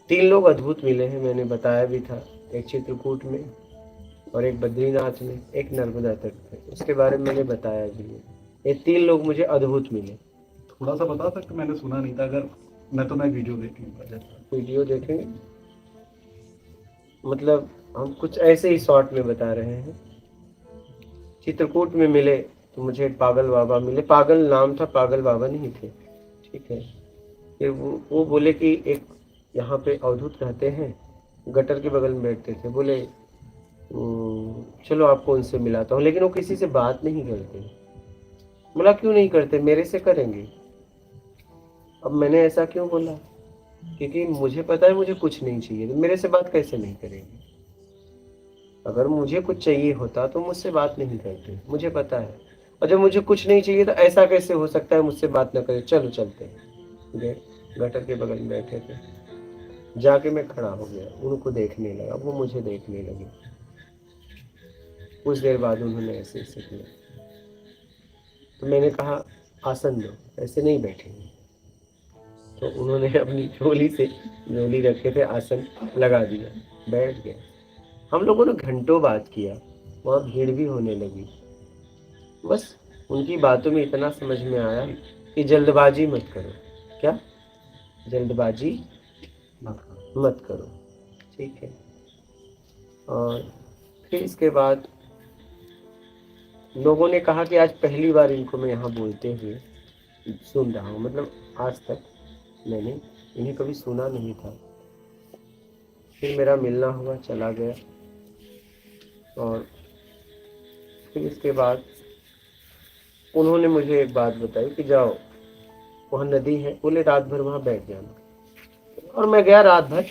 3 लोग अद्भुत मिले हैं, मैंने बताया भी था। एक चित्रकूट में, और एक बद्रीनाथ में, एक नर्मदा तट पे। उसके बारे में मैंने बताया भी है। ये 3 लोग मुझे अद्भुत मिले। थोड़ा सा बता सकते, मैंने सुना नहीं था। अगर मैं वीडियो देख लूँगा। वीडियो देखेंगे, मतलब हम कुछ ऐसे ही शॉर्ट में बता रहे हैं। चित्रकूट में मिले तो मुझे पागल बाबा मिले। पागल नाम था, पागल बाबा नहीं थे, ठीक है। फिर वो बोले कि एक यहाँ पे अवधूत रहते हैं, गटर के बगल में बैठते थे। बोले चलो आपको उनसे मिलाता हूँ, लेकिन वो किसी से बात नहीं करते। बोला क्यों नहीं करते, मेरे से करेंगे। अब मैंने ऐसा क्यों बोला, क्योंकि मुझे पता है मुझे कुछ नहीं चाहिए, तो मेरे से बात कैसे नहीं करेंगे। अगर मुझे कुछ चाहिए होता तो मुझसे बात नहीं करते, मुझे पता है। और जब मुझे कुछ नहीं चाहिए तो ऐसा कैसे हो सकता है मुझसे बात ना करे। चलो चलते हैं। गटर के बगल में बैठे थे। जाके मैं खड़ा हो गया, उनको देखने लगा, वो मुझे देखने लगे। कुछ देर बाद उन्होंने ऐसे ऐसे किया, तो मैंने कहा आसन दो, ऐसे नहीं बैठेंगे। तो उन्होंने अपनी झोली से, झोली रखे थे, आसन लगा दिया, बैठ गए। हम लोगों ने घंटों बात किया। वहाँ भीड़ भी होने लगी। बस उनकी बातों में इतना समझ में आया कि जल्दबाजी मत करो। क्या? जल्दबाजी मत करो, ठीक है। और फिर इसके बाद लोगों ने कहा कि आज पहली बार इनको मैं यहाँ बोलते हुए सुन रहा हूँ, मतलब आज तक मैंने इन्हें कभी सुना नहीं था। फिर मेरा मिलना हुआ, चला गया। और फिर इसके बाद उन्होंने मुझे एक बात बताई कि जाओ वहाँ नदी है, बोले रात भर वहाँ बैठ जाना। और मैं गया, रात भर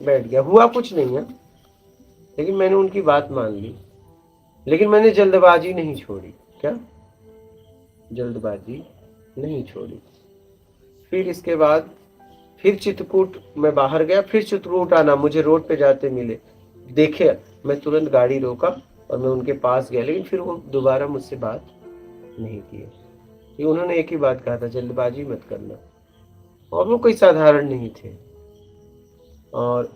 बैठ गया। हुआ कुछ नहीं है, लेकिन मैंने उनकी बात मान ली। लेकिन मैंने जल्दबाजी नहीं छोड़ी। क्या? जल्दबाजी नहीं छोड़ी। फिर इसके बाद फिर चित्रकूट मैं बाहर गया। फिर चित्रकूट आना, मुझे रोड पे जाते मिले, देखे। मैं तुरंत गाड़ी रोका और मैं उनके पास गया, लेकिन फिर वो दोबारा मुझसे बात नहीं किए। ये उन्होंने एक ही बात कहा था, जल्दबाजी मत करना। और वो कोई साधारण नहीं थे। और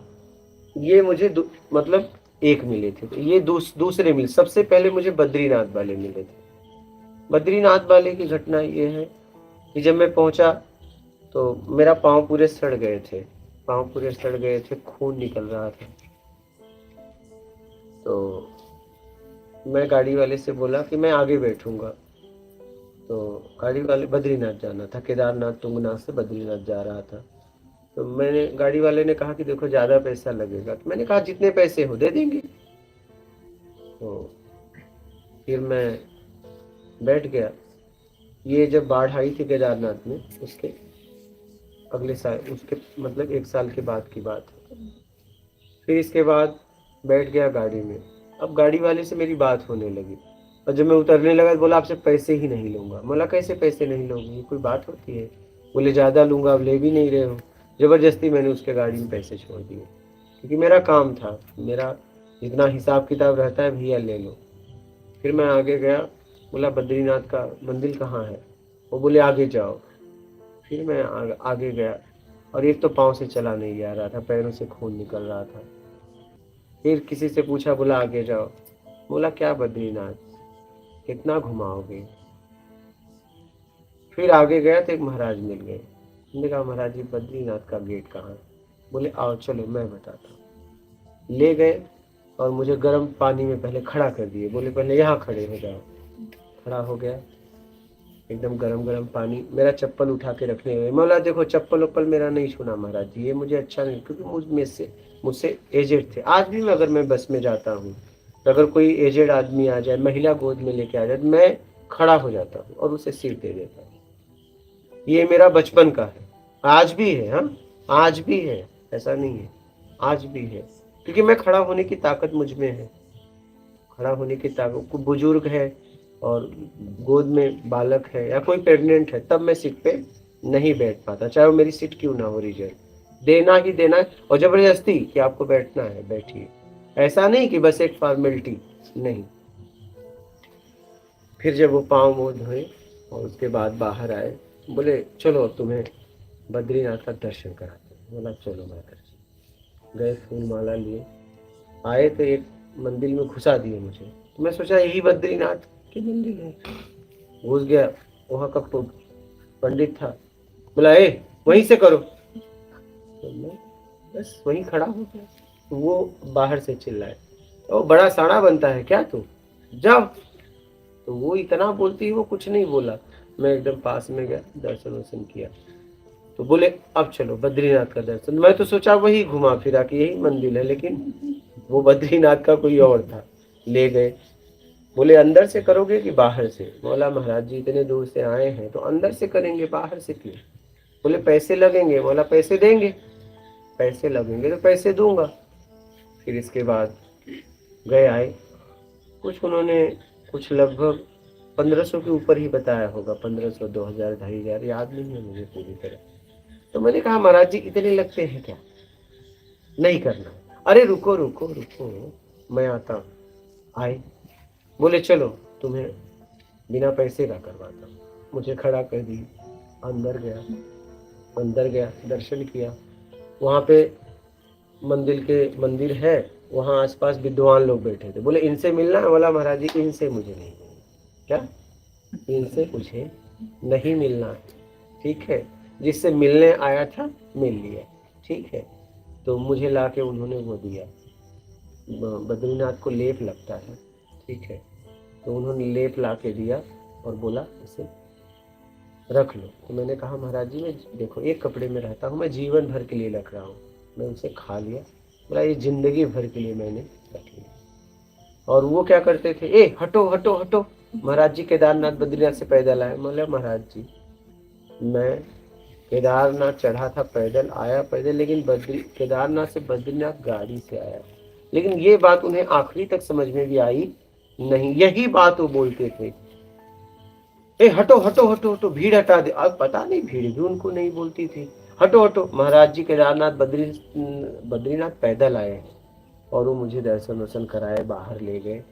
ये मुझे मतलब एक मिले थे, तो ये दूसरे मिले। सबसे पहले मुझे बद्रीनाथ वाले मिले थे। बद्रीनाथ वाले की घटना ये है कि जब मैं पहुंचा तो मेरा पाँव पूरे सड़ गए थे। पाँव पूरे सड़ गए थे, खून निकल रहा था। तो मैं गाड़ी वाले से बोला कि मैं आगे बैठूंगा। तो गाड़ी वाले, बद्रीनाथ जाना था, केदारनाथ तुंगनाथ से बद्रीनाथ जा रहा था। तो मैंने, गाड़ी वाले ने कहा कि देखो ज़्यादा पैसा लगेगा। तो मैंने कहा जितने पैसे हो दे देंगे। तो फिर मैं बैठ गया। ये जब बाढ़ आई थी केदारनाथ में, उसके अगले साल, उसके मतलब 1 साल के बाद की बात है। फिर इसके बाद बैठ गया गाड़ी में। अब गाड़ी वाले से मेरी बात होने लगी। और जब मैं उतरने लगा तो बोला आपसे पैसे ही नहीं लूंगा। बोला कैसे पैसे नहीं लोगे, ये कोई बात होती है। बोले ज़्यादा लूंगा, अब ले भी नहीं रहे हो। ज़बरदस्ती मैंने उसके गाड़ी में पैसे छोड़ दिए, क्योंकि मेरा काम था, मेरा जितना हिसाब किताब रहता है, भैया ले लो। फिर मैं आगे गया। बोला बद्रीनाथ का मंदिर कहाँ है? वो बोले आगे जाओ। फिर मैं आगे गया। और एक तो पाँव से चला नहीं जा रहा था, पैरों से खून निकल रहा था। फिर किसी से पूछा, बोला आगे जाओ। बोला क्या बद्रीनाथ, कितना घुमाओगे? फिर आगे गया तो एक महाराज मिल गए। मैंने कहा महाराज जी बद्रीनाथ का गेट कहाँ है? बोले आओ चलो मैं बताता हूँ। ले गए और मुझे गर्म पानी में पहले खड़ा कर दिए। बोले पहले यहाँ खड़े हो जाओ। खड़ा हो गया, एकदम गरम गरम पानी। मेरा चप्पल उठा के रखने हुए। मैं बोला देखो चप्पल वप्पल मेरा नहीं छूना महाराज जी, ये मुझे अच्छा नहीं, क्योंकि मुझसे एजेड थे। आज भी अगर मैं बस में जाता हूँ तो अगर कोई एजेड आदमी आ जाए, महिला गोद में लेके आ जाए, तो मैं खड़ा हो जाता हूँ और उसे सीट दे देता हूँ। ये मेरा बचपन का है, आज भी है। हाँ, आज भी है, ऐसा नहीं है, आज भी है। क्योंकि मैं खड़ा होने की ताकत मुझ में है। खड़ा होने की ताकत, कोई बुजुर्ग है और गोद में बालक है या कोई प्रेग्नेंट है, तब मैं सीट पे नहीं बैठ पाता, चाहे वो मेरी सीट क्यों ना हो रिजर्व। देना ही देना है, और जबरदस्ती कि आपको बैठना है बैठिए। ऐसा नहीं कि बस एक फॉर्मेलिटी, नहीं। फिर जब वो पाँव मुँह धोए और उसके बाद बाहर आए, बोले चलो तुम्हें बद्रीनाथ का दर्शन कराते हैं। बोला चलो माता जी। गए, फूल माला लिए, आए तो एक मंदिर में घुसा दिए मुझे। तो मैं सोचा यही बद्रीनाथ की मंदिर है। घुस गया, वहाँ का पंडित था, बोला ए वहीं से करो। तो मैं बस वहीं खड़ा हो गया। तो वो बाहर से चिल्लाए, ओ बड़ा साड़ा बनता है क्या तू, जाओ। तो वो इतना बोलती है, वो कुछ नहीं बोला। मैं एकदम पास में गया, दर्शन वर्शन किया। तो बोले अब चलो बद्रीनाथ का दर्शन। मैं तो सोचा वही घुमा फिरा कि यही मंदिर है, लेकिन वो बद्रीनाथ का कोई और था। ले गए, बोले अंदर से करोगे कि बाहर से। बोला महाराज जी इतने दूर से आए हैं तो अंदर से करेंगे, बाहर से क्यों। बोले पैसे लगेंगे। बोला पैसे देंगे, पैसे लगेंगे तो पैसे दूंगा। फिर इसके बाद गए आए, कुछ उन्होंने कुछ लगभग 1500 के ऊपर ही बताया होगा, 1500, 2000, 2500, याद नहीं है मुझे पूरी तरह। तो मैंने कहा महाराज जी इतने लगते हैं क्या, नहीं करना। अरे रुको रुको रुको, मैं आता हूँ। आए, बोले चलो तुम्हें बिना पैसे का करवाता हूँ। मुझे खड़ा कर दी, अंदर गया, अंदर गया, दर्शन किया। वहाँ पे मंदिर है, वहाँ आसपास विद्वान लोग बैठे थे। बोले इनसे मिलना है। बोला महाराज जी इनसे मुझे नहीं मिलना। क्या, इनसे मुझे नहीं मिलना, ठीक है। जिससे मिलने आया था मिल लिया, ठीक है। तो मुझे ला के उन्होंने वो दिया, बद्रीनाथ को लेप लगता है, ठीक है। तो उन्होंने लेप ला के दिया और बोला इसे रख लो। तो मैंने कहा महाराज जी मैं देखो एक कपड़े में रहता हूँ, मैं जीवन भर के लिए रख रहा हूँ। मैं उसे खा लिया। बोला ये जिंदगी भर के लिए मैंने रख लिया। और वो क्या करते थे, ए हटो हटो हटो, महाराज जी केदारनाथ बद्रीनाथ से पैदल आए। बोले महाराज जी मैं केदारनाथ चढ़ा था पैदल, आया पैदल, लेकिन केदारनाथ से बद्रीनाथ गाड़ी से आया। लेकिन ये बात उन्हें आखिरी तक समझ में भी आई नहीं। यही बात वो बोलते थे, ए हटो हटो हटो हटो, भीड़ हटा दे। अब पता नहीं भीड़ भी उनको नहीं बोलती थी। हटो हटो, महाराज जी केदारनाथ बद्रीनाथ पैदल आए हैं। और वो मुझे दर्शन वर्शन कराए, बाहर ले गए।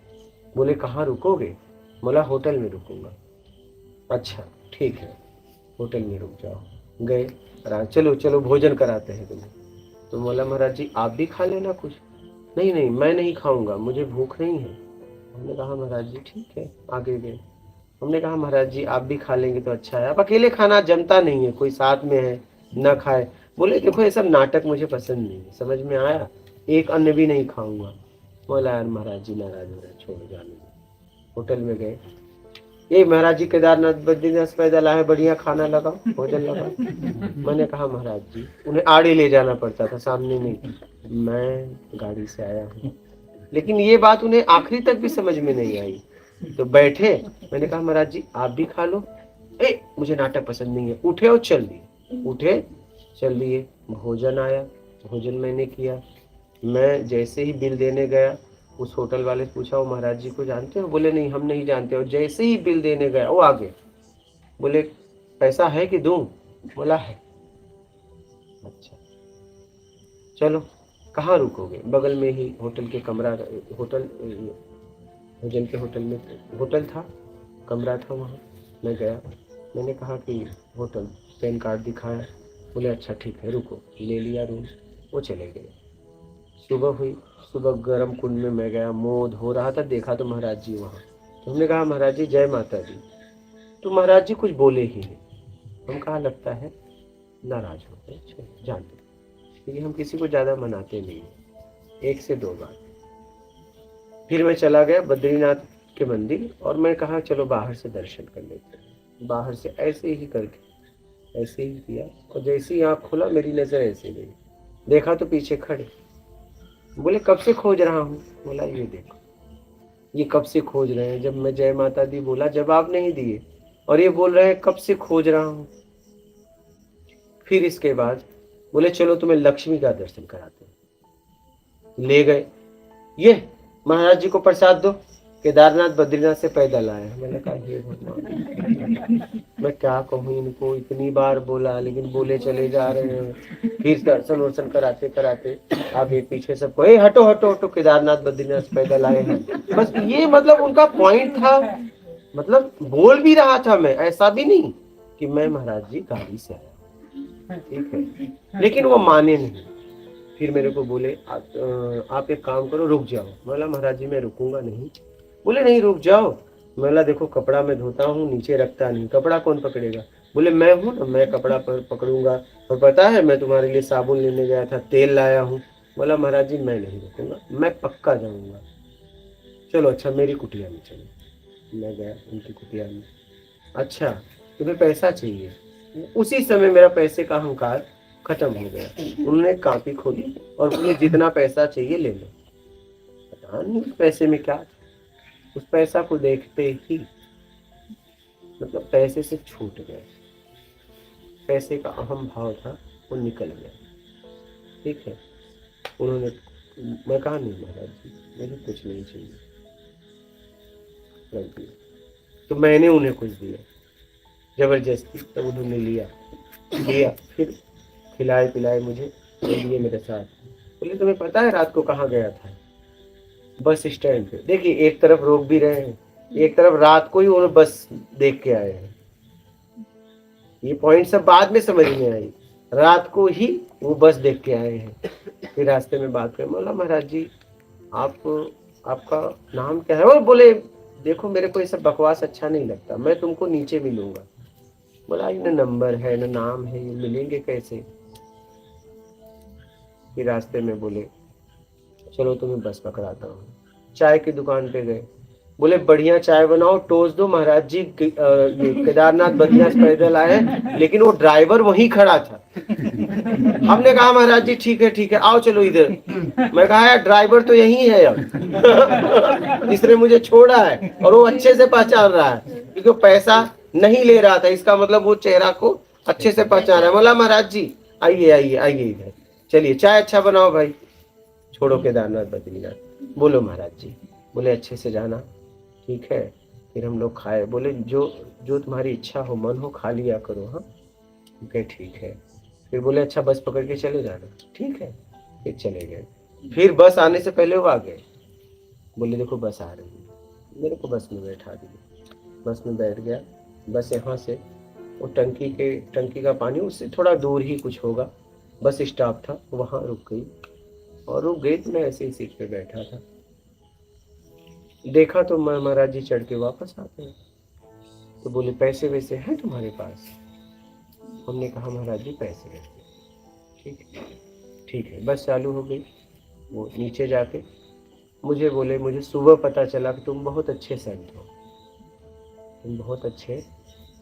बोले कहाँ रुकोगे। बोला होटल में रुकूंगा। अच्छा ठीक है, होटल में रुक जाओ। गए, चलो चलो भोजन कराते हैं तुम्हें। तो बोला महाराज जी आप भी खा लेना कुछ। नहीं नहीं मैं नहीं खाऊंगा, मुझे भूख नहीं है। हमने कहा महाराज जी ठीक है, आगे गए। हमने कहा महाराज जी आप भी खा लेंगे तो अच्छा है, अब अकेले खाना जमता नहीं है, कोई साथ में है ना खाए। बोले देखो ये सब नाटक मुझे पसंद नहीं है, समझ में आया, एक अन्न भी नहीं खाऊंगा। बोला यार महाराज जी नाराज हो रहे, छोड़ जाने दो। होटल में गए, ये महाराज जी केदारनाथ बद्रीनाथ पैदल आए, बढ़िया खाना लगाओ, भोजन लगाओ। मैंने कहा महाराज जी, उन्हें आड़े ले जाना पड़ता था, सामने नहीं, मैं गाड़ी से आया हूँ। लेकिन ये बात उन्हें आखिरी तक भी समझ में नहीं आई। तो बैठे, मैंने कहा महाराज जी आप भी खा लो। ए मुझे नाटक पसंद नहीं है। उठे और चल दिए, उठे चल दिए। भोजन आया, भोजन मैंने किया। मैं जैसे ही बिल देने गया, उस होटल वाले से पूछा वो महाराज जी को जानते हो। बोले नहीं हम नहीं जानते। और जैसे ही बिल देने गया वो आ गए, बोले पैसा है कि दूं। बोला है। अच्छा चलो कहाँ रुकोगे, बगल में ही होटल के कमरा, होटल भोजन के होटल में होटल था, कमरा था वहाँ। मैं गया, मैंने कहा कि होटल, पैन कार्ड दिखाया। बोले अच्छा ठीक है रुको, ले लिया रूम। वो चले गए। सुबह हुई, सुबह गर्म कुंड में मैं गया, मोद हो रहा था, देखा तो महाराज जी वहाँ। तो हमने कहा महाराज जी जय माता दी। तो महाराज जी कुछ बोले ही नहीं। हम कहा लगता है नाराज हो गए, जानते, क्योंकि हम किसी को ज्यादा मनाते नहीं, एक से दो बार। फिर मैं चला गया बद्रीनाथ के मंदिर और मैं कहा चलो बाहर से दर्शन कर लेते हैं। बाहर से ऐसे ही करके ऐसे ही किया, और जैसे ही आँख खोला मेरी नजर ऐसे गई, देखा तो पीछे खड़े। बोले कब से खोज रहा हूँ। बोला ये देखो, ये कब से खोज रहे हैं, जब मैं जय माता दी बोला जवाब नहीं दिए, और ये बोल रहे हैं कब से खोज रहा हूँ। फिर इसके बाद बोले चलो तुम्हें लक्ष्मी का दर्शन कराते हैं। ले गए, ये महाराज जी को प्रसाद दो, केदारनाथ बद्रीनाथ से पैदल आए। मैंने कहा हे भगवान, मैं क्या कहूँ इनको, इतनी बार बोला लेकिन बोले चले जा रहे हैं। फिर दर्शन वर्शन कराते कराते आगे पीछे सबको ए हटो हटो हटो, केदारनाथ बद्रीनाथ से पैदल आए हैं। बस ये मतलब उनका पॉइंट था, मतलब बोल भी रहा था मैं, ऐसा भी नहीं कि मैं महाराज जी गाड़ी से आया, ठीक है, लेकिन वो माने नहीं। फिर मेरे को बोले आप एक काम करो, रुक जाओ। बोला महाराज जी मैं रुकूंगा नहीं। बोले नहीं रुक जाओ। बोला देखो कपड़ा मैं धोता हूँ, नीचे रखता नहीं, कपड़ा कौन पकड़ेगा? बोले मैं हूँ ना, मैं कपड़ा पकड़ूंगा। और पता है मैं तुम्हारे लिए साबुन लेने गया था, तेल लाया हूँ। बोला महाराज जी मैं नहीं रुकूंगा, मैं पक्का जाऊंगा। चलो अच्छा मेरी कुटिया में चलो। मैं गया उनकी कुटिया में। अच्छा तुम्हें पैसा चाहिए? उसी समय मेरा पैसे का अहंकार खत्म हो गया। उन्होंने कॉपी खोली और बोले जितना पैसा चाहिए ले लो। पता नहीं उस पैसे में क्या था। उस पैसा को देखते ही मतलब पैसे से छूट गए। पैसे का अहम भाव था वो निकल गया। ठीक है। उन्होंने, मैं कहा नहीं महाराज जी मुझे कुछ नहीं चाहिए, रख दिया। तो मैंने उन्हें कुछ दिया जबरदस्ती, तब उन्होंने लिया। फिर खिलाए पिलाए मुझे, लिए मेरे साथ। बोले तुम्हें पता है रात को कहाँ गया था? बस स्टैंड पे। देखिए एक तरफ रोक भी रहे हैं, एक तरफ रात को ही वो बस देख के आए हैं। ये पॉइंट सब बाद में समझ में आई, रात को ही वो बस देख के आए हैं। फिर रास्ते में बात करें, बोला महाराज जी आप आपका नाम क्या है? वो बोले देखो मेरे को ये सब बकवास अच्छा नहीं लगता, मैं तुमको नीचे मिलूंगा। बोला न नंबर है न नाम है, ये मिलेंगे कैसे? फिर रास्ते में बोले चलो तुम्हें बस पकड़ाता हूँ। चाय की दुकान पे गए। बोले बढ़िया चाय बनाओ, टोस्ट दो। महाराज जी ये केदारनाथ बद्रीनाथ पैदल आए, लेकिन वो ड्राइवर वहीं खड़ा था। हमने कहा महाराज जी ठीक है आओ चलो इधर। मैं कहा यार ड्राइवर तो यही है अब इसने मुझे छोड़ा है, और वो अच्छे से पहचान रहा है क्योंकि पैसा नहीं ले रहा था। इसका मतलब वो चेहरा को अच्छे से पहचान रहा है। बोला महाराज जी आइए आइए आइए इधर, चलिए चाय अच्छा बनाओ भाई। छोड़ो केदारनाथ बद्रीनाथ। बोलो महाराज जी। बोले अच्छे से जाना, ठीक है। फिर हम लोग खाए। बोले जो जो तुम्हारी इच्छा हो मन हो खा लिया करो। हाँ ठीक है। फिर बोले अच्छा बस पकड़ के चले जाना, ठीक है। फिर चले गए। फिर बस आने से पहले वो आ गए। बोले देखो बस आ रही है। मेरे को बस में बैठा दिया। बस में बैठ गया। बस यहाँ से वो टंकी का पानी उससे थोड़ा दूर ही कुछ होगा, बस स्टॉप था, वहाँ रुक गई। और रुक गई तो मैं ऐसे ही सीट पे बैठा था। देखा तो महाराज जी चढ़ के वापस आते हैं। तो बोले पैसे वैसे हैं तुम्हारे पास? हमने कहा महाराज जी पैसे हैं। ठीक है। बस चालू हो गई। वो नीचे जाके मुझे बोले मुझे सुबह पता चला कि तुम बहुत अच्छे संत हो, तुम बहुत अच्छे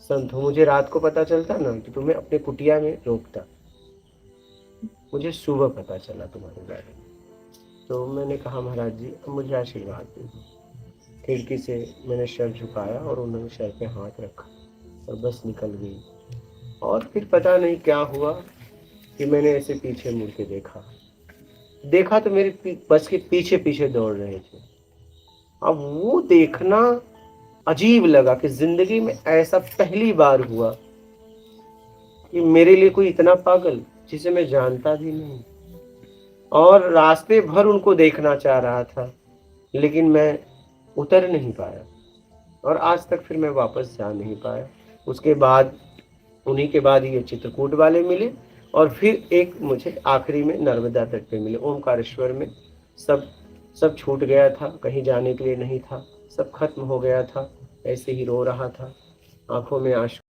संत हो। मुझे रात को पता चलता ना कि तुम्हें अपने कुटिया में रोकता, मुझे सुबह पता चला तुम्हारे बारे में। तो मैंने कहा महाराज जी अब मुझे आशीर्वाद दीजिए। खिड़की से मैंने सर झुकाया और उन्होंने सर पे हाथ रखा और बस निकल गई। और फिर पता नहीं क्या हुआ कि मैंने ऐसे पीछे मुड़ के देखा तो मेरे बस के पीछे पीछे दौड़ रहे थे। अब वो देखना अजीब लगा कि जिंदगी में ऐसा पहली बार हुआ कि मेरे लिए कोई इतना पागल जिसे मैं जानता भी नहीं, और रास्ते भर उनको देखना चाह रहा था लेकिन मैं उतर नहीं पाया। और आज तक फिर मैं वापस जा नहीं पाया। उसके बाद उन्हीं के बाद ये चित्रकूट वाले मिले, और फिर एक मुझे आखिरी में नर्मदा तट पे मिले, ओमकारेश्वर में। सब सब छूट गया था, कहीं जाने के लिए नहीं था, सब खत्म हो गया था। ऐसे ही रो रहा था, आंखों में आंसू।